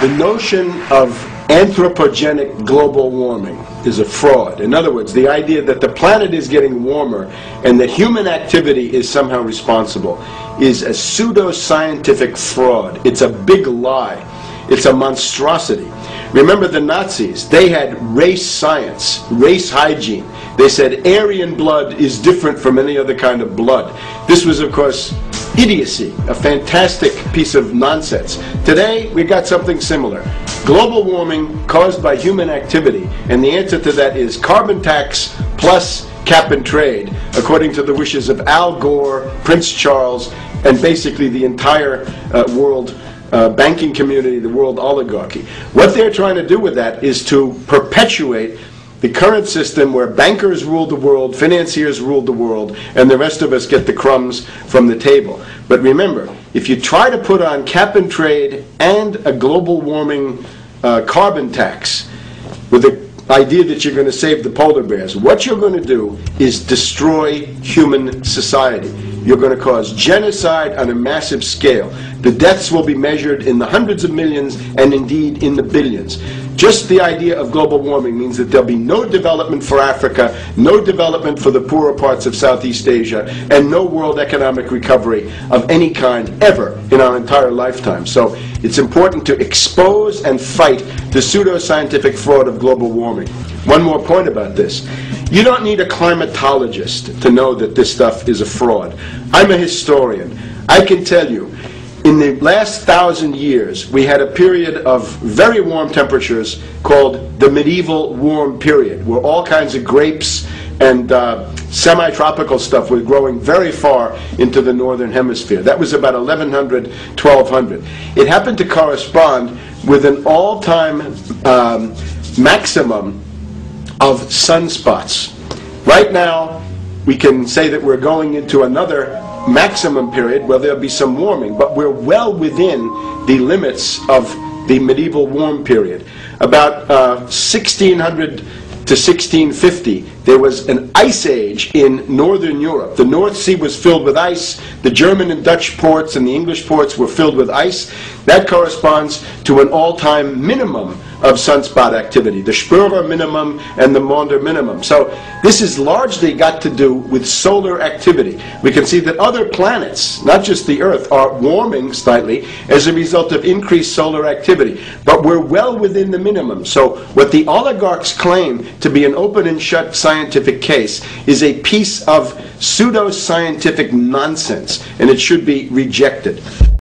The notion of anthropogenic global warming is a fraud. In other words, the idea that the planet is getting warmer and that human activity is somehow responsible is a pseudo-scientific fraud. It's a big lie. It's a monstrosity. Remember the Nazis, they had race science, race hygiene. They said Aryan blood is different from any other kind of blood. This was, of course, idiocy, a fantastic piece of nonsense. Today, we got something similar. Global warming caused by human activity, and the answer to that is carbon tax plus cap and trade, according to the wishes of Al Gore, Prince Charles, and basically the entire world banking community, the world oligarchy. What they're trying to do with that is to perpetuate the current system where bankers rule the world, financiers rule the world, and the rest of us get the crumbs from the table. But remember, if you try to put on cap and trade and a global warming carbon tax with the idea that you're going to save the polar bears, what you're going to do is destroy human society. You're going to cause genocide on a massive scale. The deaths will be measured in the hundreds of millions and indeed in the billions. Just the idea of global warming means that there'll be no development for Africa, no development for the poorer parts of Southeast Asia, and no world economic recovery of any kind ever in our entire lifetime. So it's important to expose and fight the pseudo-scientific fraud of global warming. One more point about this. You don't need a climatologist to know that this stuff is a fraud. I'm a historian. I can tell you, in the last 1,000 years, we had a period of very warm temperatures called the medieval warm period, where all kinds of grapes and semi-tropical stuff was growing very far into the northern hemisphere. That was about 1100, 1200. It happened to correspond with an all-time maximum of sunspots. Right now, we can say that we're going into another maximum period where there'll be some warming, but we're well within the limits of the medieval warm period. About 1600 to 1650, there was an ice age in northern Europe. The North Sea was filled with ice. The German and Dutch ports and the English ports were filled with ice. That corresponds to an all-time minimum of sunspot activity, the Spörer minimum and the Maunder minimum. So this has largely got to do with solar activity. We can see that other planets, not just the Earth, are warming slightly as a result of increased solar activity. But we're well within the minimum. So what the oligarchs claim to be an open and shut scientific case is a piece of pseudo-scientific nonsense, and it should be rejected.